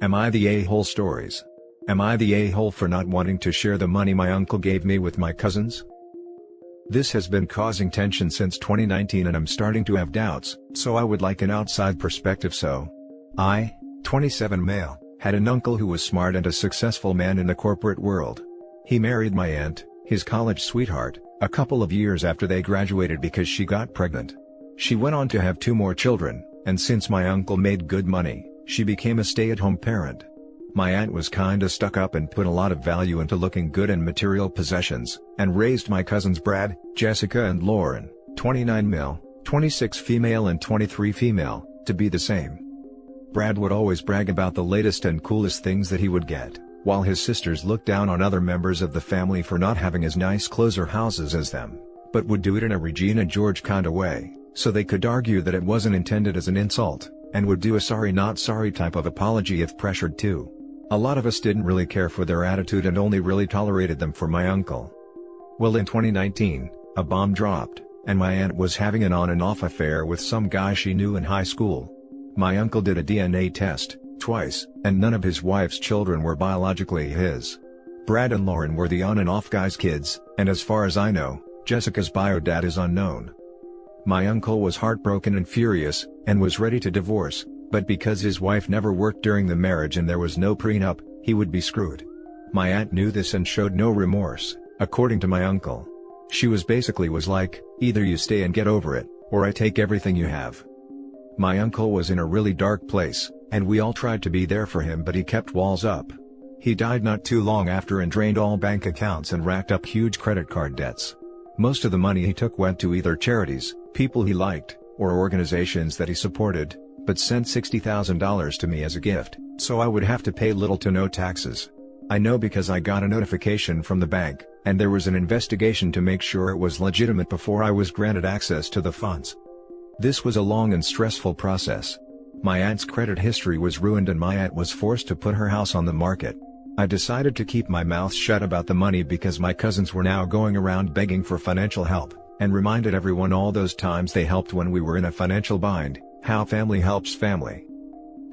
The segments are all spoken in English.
Am I the a-hole stories? Am I the a-hole for not wanting to share the money my uncle gave me with my cousins? This has been causing tension since 2019 and I'm starting to have doubts, so I would like an outside perspective. I, 27 male, had an uncle who was smart and a successful man in the corporate world. He married my aunt, his college sweetheart, a couple of years after they graduated because she got pregnant. She went on to have 2 more children, and since my uncle made good money, she became a stay-at-home parent. My aunt was kinda stuck up and put a lot of value into looking good and material possessions, and raised my cousins Brad, Jessica and Lauren, 29 male, 26 female and 23 female, to be the same. Brad would always brag about the latest and coolest things that he would get, while his sisters looked down on other members of the family for not having as nice clothes or houses as them, but would do it in a Regina George kinda way, so they could argue that it wasn't intended as an insult, and would do a sorry not sorry type of apology if pressured to. A lot of us didn't really care for their attitude and only really tolerated them for my uncle. Well, in 2019, a bomb dropped, and my aunt was having an on and off affair with some guy she knew in high school. My uncle did a DNA test, twice, and none of his wife's children were biologically his. Brad and Lauren were the on and off guy's kids, and as far as I know, Jessica's bio dad is unknown. My uncle was heartbroken and furious, and was ready to divorce, but because his wife never worked during the marriage and there was no prenup, he would be screwed. My aunt knew this and showed no remorse, according to my uncle. She was like, either you stay and get over it, or I take everything you have. My uncle was in a really dark place, and we all tried to be there for him, but he kept walls up. He died not too long after and drained all bank accounts and racked up huge credit card debts. Most of the money he took went to either charities, people he liked, or organizations that he supported, but sent $60,000 to me as a gift, so I would have to pay little to no taxes. I know because I got a notification from the bank, and there was an investigation to make sure it was legitimate before I was granted access to the funds. This was a long and stressful process. My aunt's credit history was ruined and my aunt was forced to put her house on the market. I decided to keep my mouth shut about the money because my cousins were now going around begging for financial help, and reminded everyone all those times they helped when we were in a financial bind, how family helps family.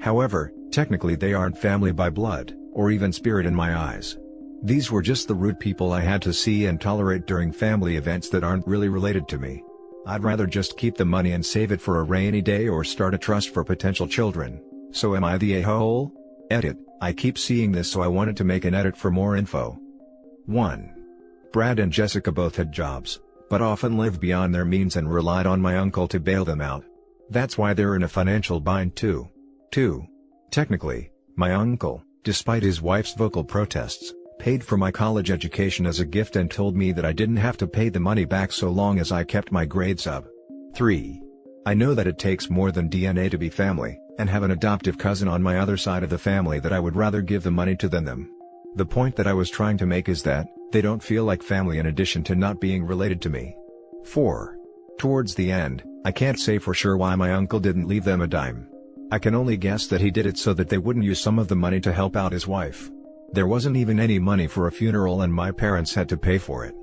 However, technically they aren't family by blood, or even spirit in my eyes. These were just the rude people I had to see and tolerate during family events that aren't really related to me. I'd rather just keep the money and save it for a rainy day or start a trust for potential children. So am I the a-hole? Edit, I keep seeing this so I wanted to make an edit for more info. 1. Brad and Jessica both had jobs, but often lived beyond their means and relied on my uncle to bail them out. That's why they're in a financial bind too. 2. Technically, my uncle, despite his wife's vocal protests, paid for my college education as a gift and told me that I didn't have to pay the money back so long as I kept my grades up. 3. I know that it takes more than DNA to be family, and have an adoptive cousin on my other side of the family that I would rather give the money to than them. The point that I was trying to make is that, they don't feel like family in addition to not being related to me. 4. Towards the end, I can't say for sure why my uncle didn't leave them a dime. I can only guess that he did it so that they wouldn't use some of the money to help out his wife. There wasn't even any money for a funeral and my parents had to pay for it.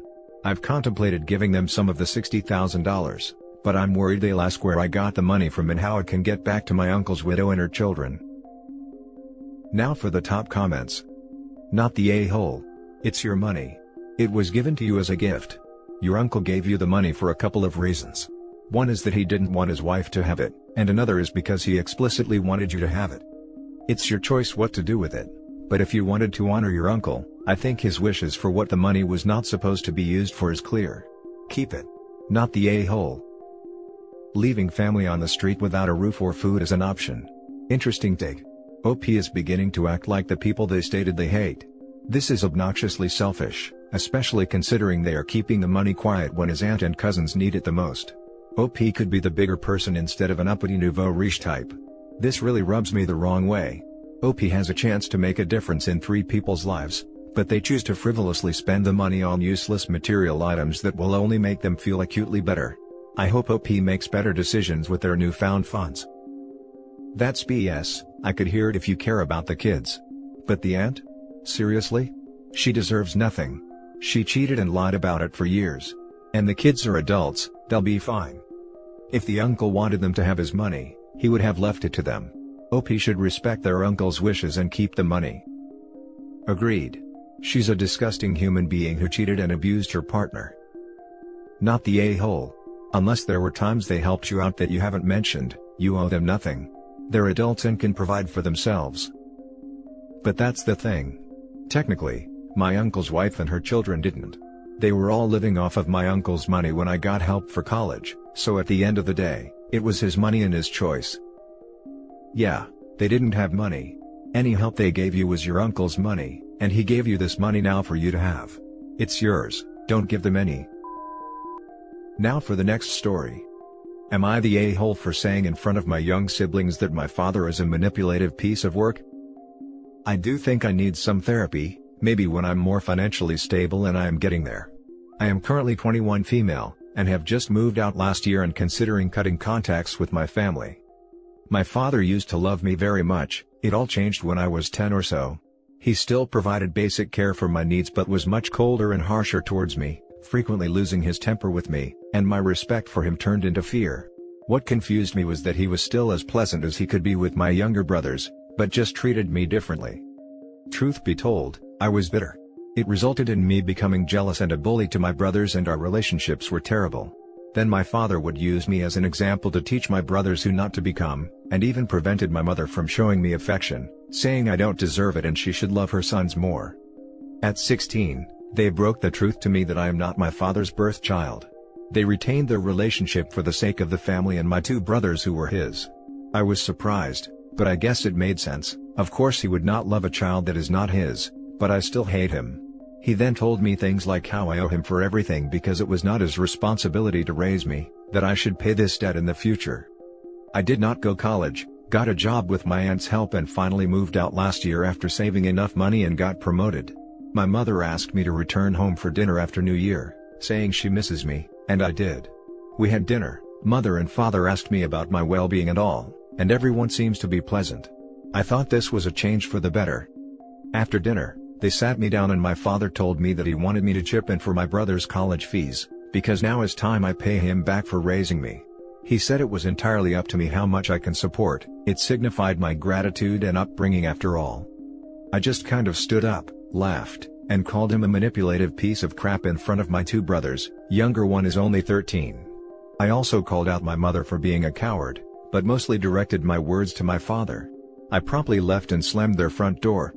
I've contemplated giving them some of the $60,000, but I'm worried they'll ask where I got the money from and how it can get back to my uncle's widow and her children. Now for the top comments. Not the a-hole. It's your money. It was given to you as a gift. Your uncle gave you the money for a couple of reasons. One is that he didn't want his wife to have it, and another is because he explicitly wanted you to have it. It's your choice what to do with it, but if you wanted to honor your uncle, I think his wishes for what the money was not supposed to be used for is clear. Keep it. Not the a-hole. Leaving family on the street without a roof or food is an option. Interesting take. OP is beginning to act like the people they stated they hate. This is obnoxiously selfish, especially considering they are keeping the money quiet when his aunt and cousins need it the most. OP could be the bigger person instead of an uppity nouveau riche type. This really rubs me the wrong way. OP has a chance to make a difference in 3 people's lives, but they choose to frivolously spend the money on useless material items that will only make them feel acutely better. I hope OP makes better decisions with their newfound funds. That's BS, I could hear it if you care about the kids. But the aunt? Seriously? She deserves nothing. She cheated and lied about it for years. And the kids are adults, they'll be fine. If the uncle wanted them to have his money, he would have left it to them. OP should respect their uncle's wishes and keep the money. Agreed. She's a disgusting human being who cheated and abused her partner. Not the a-hole. Unless there were times they helped you out that you haven't mentioned, you owe them nothing. They're adults and can provide for themselves. But that's the thing. Technically, my uncle's wife and her children didn't. They were all living off of my uncle's money when I got help for college, so at the end of the day, it was his money and his choice. Yeah, they didn't have money. Any help they gave you was your uncle's money, and he gave you this money now for you to have. It's yours, don't give them any. Now for the next story. Am I the a-hole for saying in front of my young siblings that my father is a manipulative piece of work? I do think I need some therapy, maybe when I'm more financially stable, and I am getting there. I am currently 21 female, and have just moved out last year and considering cutting contacts with my family. My father used to love me very much, it all changed when I was 10 or so. He still provided basic care for my needs but was much colder and harsher towards me, frequently losing his temper with me, and my respect for him turned into fear. What confused me was that he was still as pleasant as he could be with my younger brothers, but just treated me differently. Truth be told, I was bitter. It resulted in me becoming jealous and a bully to my brothers, and our relationships were terrible. Then my father would use me as an example to teach my brothers who not to become, and even prevented my mother from showing me affection, saying I don't deserve it and she should love her sons more. At 16, they broke the truth to me that I am not my father's birth child. They retained their relationship for the sake of the family and my two brothers who were his. I was surprised, but I guess it made sense. Of course he would not love a child that is not his, but I still hate him. He then told me things like how I owe him for everything because it was not his responsibility to raise me, that I should pay this debt in the future. I did not go to college, got a job with my aunt's help, and finally moved out last year after saving enough money and got promoted. My mother asked me to return home for dinner after New Year, saying she misses me, and I did. We had dinner, mother and father asked me about my well-being and all, and everyone seems to be pleasant. I thought this was a change for the better. After dinner, they sat me down and my father told me that he wanted me to chip in for my brother's college fees, because now is time I pay him back for raising me. He said it was entirely up to me how much I can support, it signified my gratitude and upbringing after all. I just kind of stood up, laughed, and called him a manipulative piece of crap in front of my two brothers, younger one is only 13. I also called out my mother for being a coward, but mostly directed my words to my father. I promptly left and slammed their front door.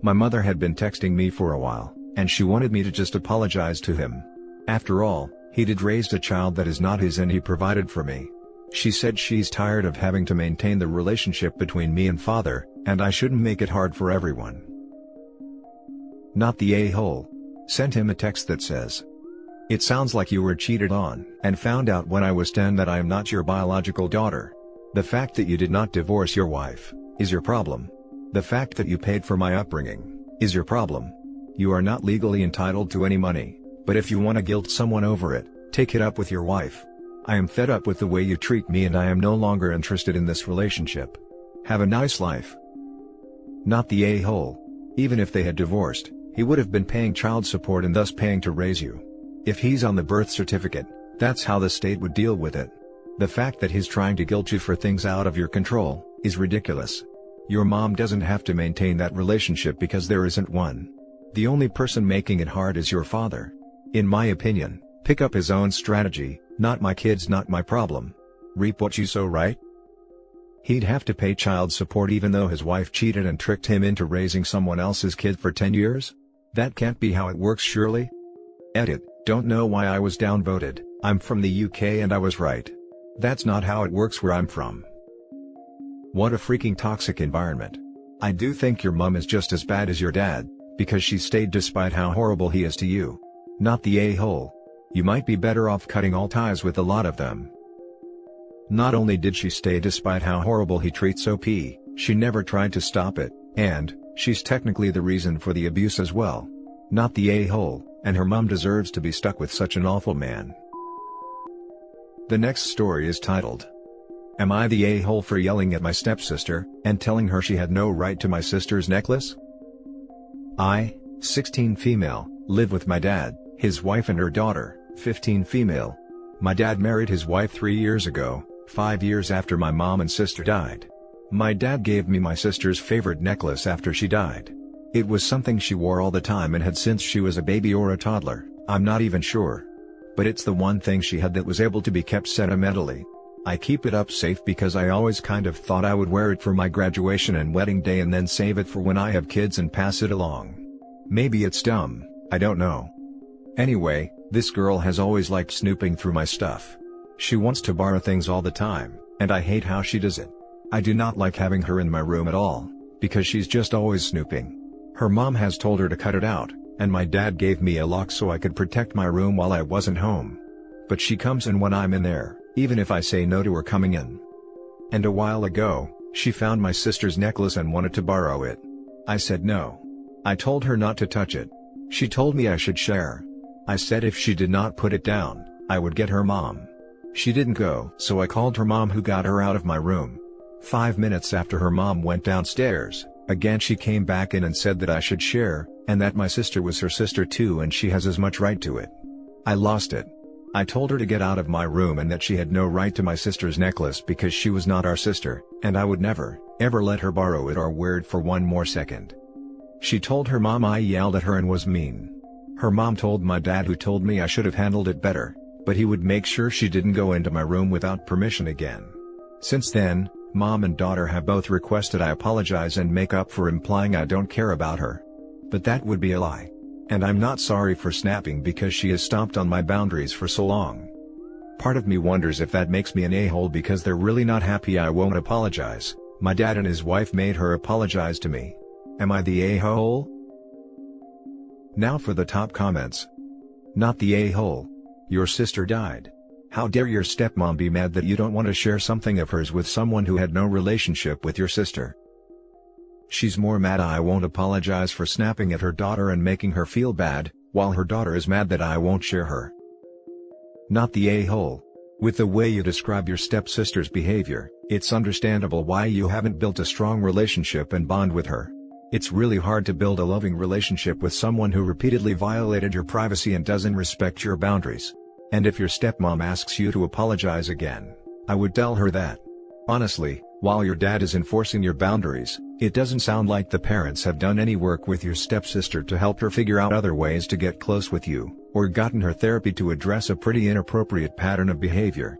My mother had been texting me for a while, and she wanted me to just apologize to him. After all, he did raise a child that is not his and he provided for me. She said she's tired of having to maintain the relationship between me and father, and I shouldn't make it hard for everyone. Not the a-hole. Sent him a text that says, "It sounds like you were cheated on and found out when I was 10 that I am not your biological daughter. The fact that you did not divorce your wife is your problem. The fact that you paid for my upbringing is your problem. You are not legally entitled to any money, but if you want to guilt someone over it, take it up with your wife. I am fed up with the way you treat me and I am no longer interested in this relationship. Have a nice life." Not the a-hole. Even if they had divorced, he would have been paying child support and thus paying to raise you. If he's on the birth certificate, that's how the state would deal with it. The fact that he's trying to guilt you for things out of your control is ridiculous. Your mom doesn't have to maintain that relationship because there isn't one. The only person making it hard is your father. In my opinion, pick up his own strategy, not my kids, not my problem. Reap what you sow, right? He'd have to pay child support even though his wife cheated and tricked him into raising someone else's kid for 10 years? That can't be how it works, surely? Edit, don't know why I was downvoted, I'm from the UK and I was right. That's not how it works where I'm from. What a freaking toxic environment. I do think your mum is just as bad as your dad, because she stayed despite how horrible he is to you. Not the a-hole. You might be better off cutting all ties with a lot of them. Not only did she stay despite how horrible he treats OP, she never tried to stop it, and she's technically the reason for the abuse as well. Not the a-hole, and her mum deserves to be stuck with such an awful man. The next story is titled, "Am I the a-hole for yelling at my stepsister and telling her she had no right to my sister's necklace?" I, 16 female, live with my dad, his wife and her daughter, 15 female. My dad married his wife 3 years ago, 5 years after my mom and sister died. My dad gave me my sister's favorite necklace after she died. It was something she wore all the time and had since she was a baby or a toddler, I'm not even sure. But it's the one thing she had that was able to be kept sentimentally. I keep it up safe because I always kind of thought I would wear it for my graduation and wedding day and then save it for when I have kids and pass it along. Maybe it's dumb, I don't know. Anyway, this girl has always liked snooping through my stuff. She wants to borrow things all the time, and I hate how she does it. I do not like having her in my room at all, because she's just always snooping. Her mom has told her to cut it out, and my dad gave me a lock so I could protect my room while I wasn't home. But she comes in when I'm in there, even if I say no to her coming in. And a while ago, she found my sister's necklace and wanted to borrow it. I said no. I told her not to touch it. She told me I should share. I said if she did not put it down, I would get her mom. She didn't go, so I called her mom, who got her out of my room. 5 minutes after her mom went downstairs, again she came back in and said that I should share, and that my sister was her sister too and she has as much right to it. I lost it. I told her to get out of my room and that she had no right to my sister's necklace because she was not our sister, and I would never, ever let her borrow it or wear it for one more second. She told her mom I yelled at her and was mean. Her mom told my dad, who told me I should have handled it better, but he would make sure she didn't go into my room without permission again. Since then, mom and daughter have both requested I apologize and make up for implying I don't care about her. But that would be a lie. And I'm not sorry for snapping because she has stomped on my boundaries for so long. Part of me wonders if that makes me an a-hole because they're really not happy I won't apologize. My dad and his wife made her apologize to me. Am I the a-hole? Now for the top comments. Not the a-hole. Your sister died. How dare your stepmom be mad that you don't want to share something of hers with someone who had no relationship with your sister. She's more mad I won't apologize for snapping at her daughter and making her feel bad, while her daughter is mad that I won't share her. Not the a-hole. With the way you describe your stepsister's behavior, it's understandable why you haven't built a strong relationship and bond with her. It's really hard to build a loving relationship with someone who repeatedly violated your privacy and doesn't respect your boundaries. And if your stepmom asks you to apologize again, I would tell her that. Honestly, while your dad is enforcing your boundaries, it doesn't sound like the parents have done any work with your stepsister to help her figure out other ways to get close with you, or gotten her therapy to address a pretty inappropriate pattern of behavior.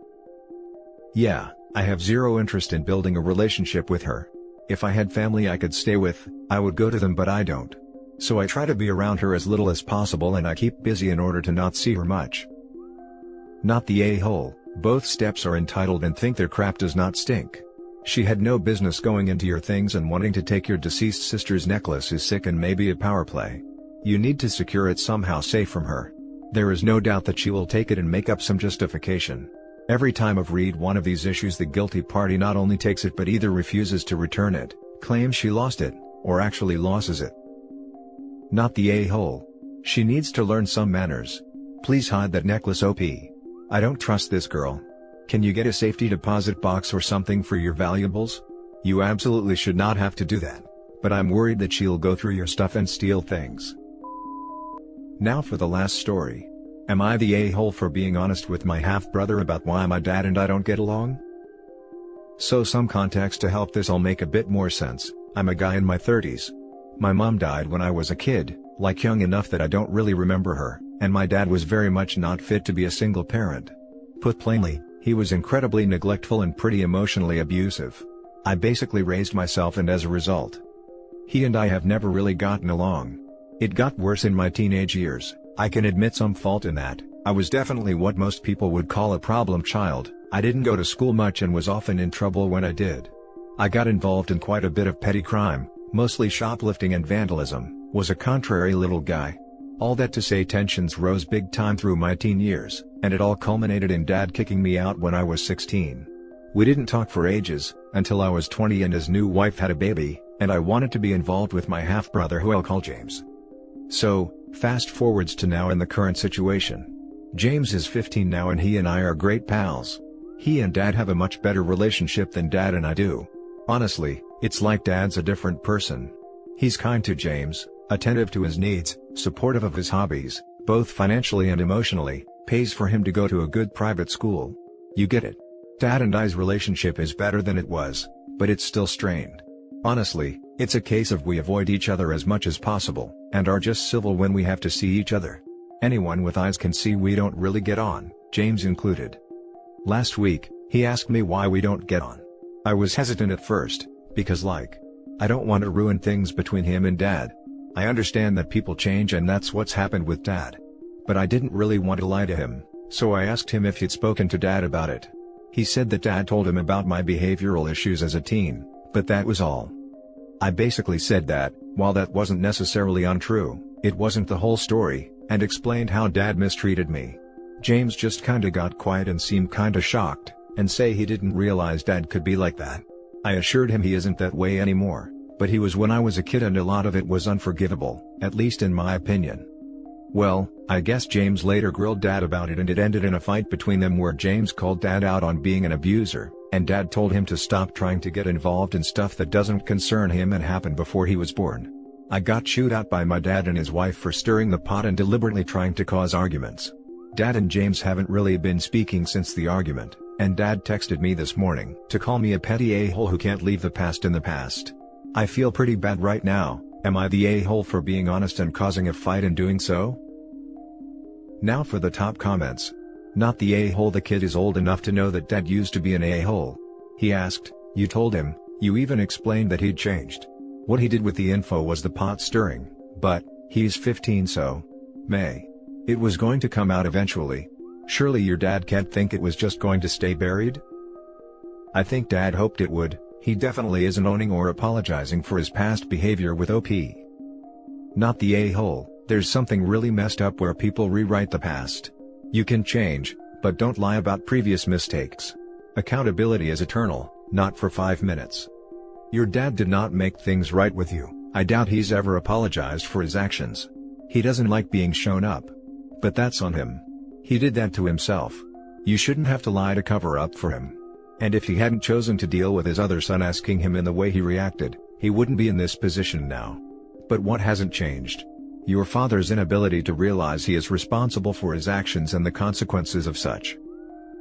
Yeah, I have zero interest in building a relationship with her. If I had family I could stay with, I would go to them, but I don't. So I try to be around her as little as possible and I keep busy in order to not see her much. Not the a-hole. Both steps are entitled and think their crap does not stink. She had no business going into your things, and wanting to take your deceased sister's necklace is sick and maybe a power play. You need to secure it somehow safe from her. There is no doubt that she will take it and make up some justification. Every time I've read one of these issues, the guilty party not only takes it but either refuses to return it, claims she lost it, or actually loses it. Not the a-hole. She needs to learn some manners. Please hide that necklace, OP. I don't trust this girl. Can you get a safety deposit box or something for your valuables? You absolutely should not have to do that, but I'm worried that she'll go through your stuff and steal things. Now for the last story. Am I the a-hole for being honest with my half-brother about why my dad and I don't get along? So some context to help this all make a bit more sense. I'm a guy in my 30s. My mom died when I was a kid, like young enough that I don't really remember her, and my dad was very much not fit to be a single parent. Put plainly, he was incredibly neglectful and pretty emotionally abusive. I basically raised myself, and as a result, he and I have never really gotten along. It got worse in my teenage years. I can admit some fault in that. I was definitely what most people would call a problem child. I didn't go to school much and was often in trouble when I did. I got involved in quite a bit of petty crime, mostly shoplifting and vandalism, was a contrary little guy. All that to say, tensions rose big time through my teen years, and it all culminated in Dad kicking me out when I was 16. We didn't talk for ages, until I was 20 and his new wife had a baby, and I wanted to be involved with my half-brother, who I'll call James. So, fast forwards to now in the current situation. James is 15 now and he and I are great pals. He and Dad have a much better relationship than Dad and I do. Honestly, it's like Dad's a different person. He's kind to James, attentive to his needs, supportive of his hobbies, both financially and emotionally, pays for him to go to a good private school. You get it. Dad and I's relationship is better than it was, but it's still strained. Honestly, it's a case of we avoid each other as much as possible, and are just civil when we have to see each other. Anyone with eyes can see we don't really get on, James included. Last week, he asked me why we don't get on. I was hesitant at first, because I don't want to ruin things between him and Dad. I understand that people change and that's what's happened with Dad. But I didn't really want to lie to him, so I asked him if he'd spoken to Dad about it. He said that Dad told him about my behavioral issues as a teen, but that was all. I basically said that, while that wasn't necessarily untrue, it wasn't the whole story, and explained how Dad mistreated me. James just kinda got quiet and seemed kinda shocked, and say he didn't realize Dad could be like that. I assured him he isn't that way anymore, but he was when I was a kid and a lot of it was unforgivable, at least in my opinion. Well, I guess James later grilled Dad about it and it ended in a fight between them where James called Dad out on being an abuser, and Dad told him to stop trying to get involved in stuff that doesn't concern him and happened before he was born. I got chewed out by my dad and his wife for stirring the pot and deliberately trying to cause arguments. Dad and James haven't really been speaking since the argument, and Dad texted me this morning to call me a petty a-hole who can't leave the past in the past. I feel pretty bad right now. Am I the a-hole for being honest and causing a fight and doing so? Now for the top comments. Not the a-hole. The kid is old enough to know that Dad used to be an a-hole. He asked, you told him, you even explained that he'd changed. What he did with the info was the pot stirring, but, he's 15 so. It was going to come out eventually. Surely your dad can't think it was just going to stay buried? I think Dad hoped it would. He definitely isn't owning or apologizing for his past behavior with OP. Not the a-hole. There's something really messed up where people rewrite the past. You can change, but don't lie about previous mistakes. Accountability is eternal, not for 5 minutes. Your dad did not make things right with you. I doubt he's ever apologized for his actions. He doesn't like being shown up. But that's on him. He did that to himself. You shouldn't have to lie to cover up for him. And if he hadn't chosen to deal with his other son asking him in the way he reacted, he wouldn't be in this position now. But what hasn't changed? Your father's inability to realize he is responsible for his actions and the consequences of such.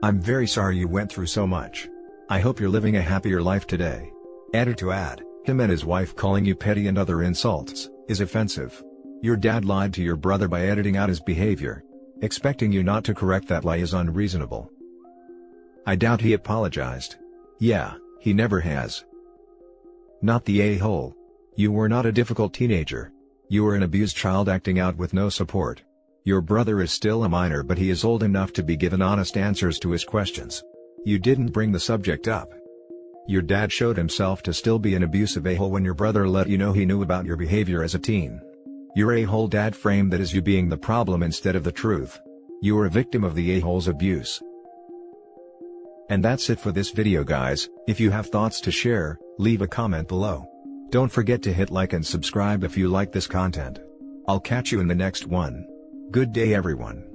I'm very sorry you went through so much. I hope you're living a happier life today. Added to add, him and his wife calling you petty and other insults, is offensive. Your dad lied to your brother by editing out his behavior. Expecting you not to correct that lie is unreasonable. I doubt he apologized. Yeah, he never has. Not the a-hole. You were not a difficult teenager. You were an abused child acting out with no support. Your brother is still a minor but he is old enough to be given honest answers to his questions. You didn't bring the subject up. Your dad showed himself to still be an abusive a-hole when your brother let you know he knew about your behavior as a teen. Your a-hole dad framed that as you being the problem instead of the truth. You were a victim of the a-hole's abuse. And that's it for this video guys. If you have thoughts to share, leave a comment below. Don't forget to hit like and subscribe if you like this content. I'll catch you in the next one. Good day everyone.